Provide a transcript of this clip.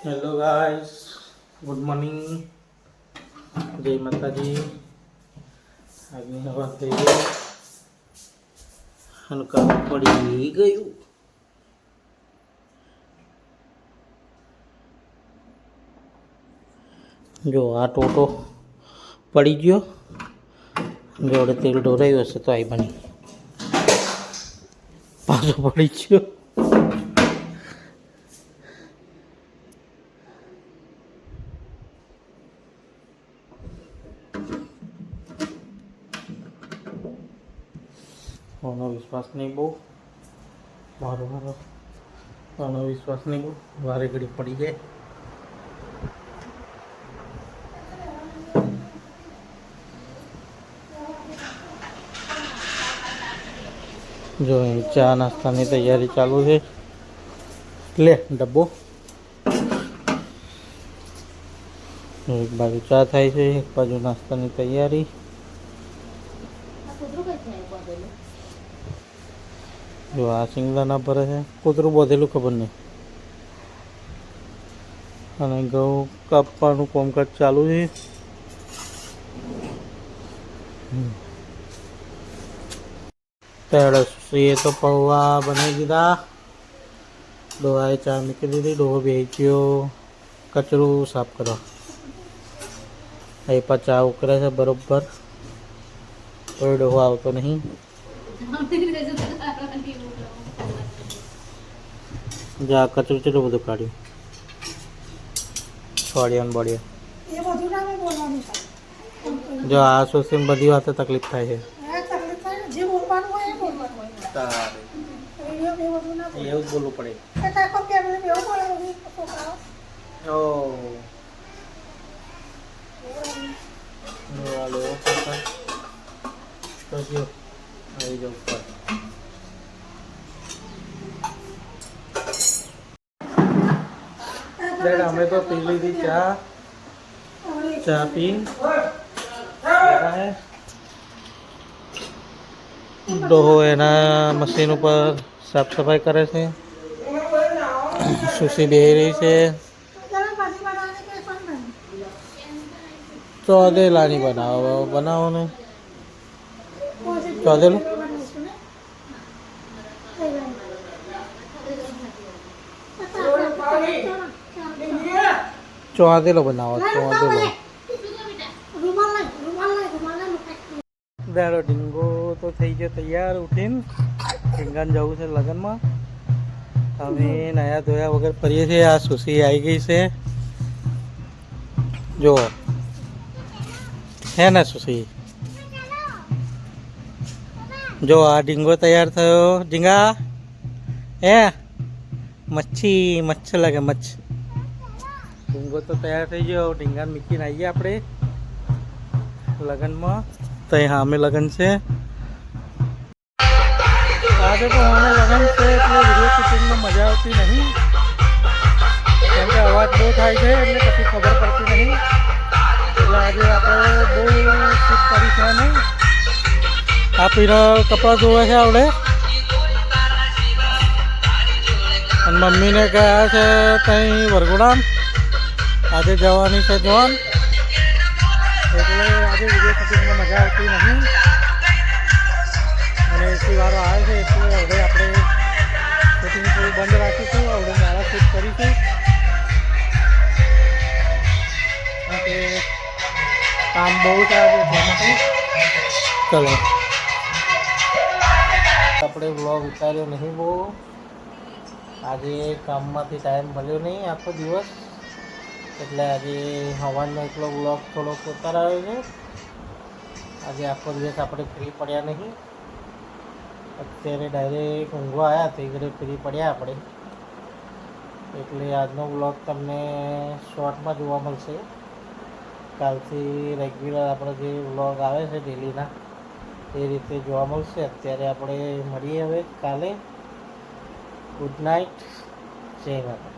Hello guys, good morning, જય માતાજી. આજની હવા થઈ ગઈ અને કામ પડી ગયું. જો આ ટોટો પડી ગયો, જોડે તેલ ઢોરાયું હશે તો આવી બની પાછો પડી ગયો. આનો વિશ્વાસ નહીં બહુ, મારો આનો વિશ્વાસ નહીં બહુ, વારે ઘડી પડી જાય. જો ચા નાસ્તાની તૈયારી ચાલુ છે. લે ડબ્બો, એક બાજુ ચા થાય છે, એક બાજુ નાસ્તાની તૈયારી. જો આ સિંગદાણા ભરે છે, કૂતરું બોધેલું ખબર નહીં. અને ઘઉં કાપવાનું કામકાજ ચાલુ છે. એ તો પૌવા બનાવી દીધા, ડોહાએ ચા મૂકી દીધી, ડોહો બેસી ગયો કચરું સાફ કરવા. એ પણ ચા ઉકળે છે બરોબર, કોઈ ડોહો આવતો નહીં. જા કચરું કેટલું બધું કાઢ્યું, છોડિયા બોડિયા. જો આ સોસીને બધી વાતે તકલીફ થાય છે. એવું જ બોલવું પડે. અમે તો પી લીધી ચા પી. ડોહો એના મશીન ઉપર સાફ સફાઈ કરે છે. સુશી બેહી રહી છે. ચોદેલાની બનાવો ને ચોદેલું. ચોદેલો બનાવો, ચોદેલો. દાડો ડીંગો તો થઈ ગયો તૈયાર ઉઠીને. ડીંગાને જવું છે લગ્નમાં. અમે નયા ધોયા વગર ફરીએ છીએ. આ સુશી આવી ગઈ છે, જો હે ને સુશી. જો આ ડીંગો તૈયાર થયો. ડીંગા હે મચ્છ લાગે મચ્છ. ડીંગો તો તૈયાર થઈ ગયો. ડીંગાને મૂકીને આવીએ આપણે લગ્નમાં. તો હા અમે લગ્ન છે આજે, તો અમે લગ્ન છે એટલે વિડીયો શૂટિંગમાં મજા આવતી નહીં, કેમ કે અવાજ બહુ થાય છે એટલે કશું ખબર પડતી નહીં. એટલે આજે આપણે બહુ શૂટ કરી છે નહીં. આ પીરો કપડાં ધોવે છે આવડે, અને મમ્મીને ગયા છે ત્યાં વરઘોડામ. આજે જવાની છે જોન, એટલે આજે વિડીયો શૂટિંગમાં મજા આવતી નહીં. અને એસી વાળો આવે છે એટલે હવે આપણે શૂટિંગ થોડું બંધ રાખીશું. હવે મારા શૂટ કરીશું, કે કામ બહુ થાય છે. ચલો આપણે વ્લોગ ઉતાર્યો નહીં બહુ. આજે કામમાંથી ટાઈમ મળ્યો નહીં આખો દિવસ, એટલે આજે હવાનો એટલો વ્લોગ થોડોક ઉતારાયો છે. આજે આખો દિવસ આપણે ફ્રી પડ્યા નહીં. અત્યારે ડાયરેક્ટ ઊંઘવા આવ્યા તે ઘરે ફ્રી પડ્યા આપણે, એટલે આજનો વ્લોગ તમને શોર્ટમાં જોવા મળશે. કાલથી રેગ્યુલર આપણે જે વ્લોગ આવે છે ડેલીના એ રીતે જોવા મળશે. અત્યારે આપણે મળીએ હવે કાલે. ગુડ નાઇટ, જય માતા.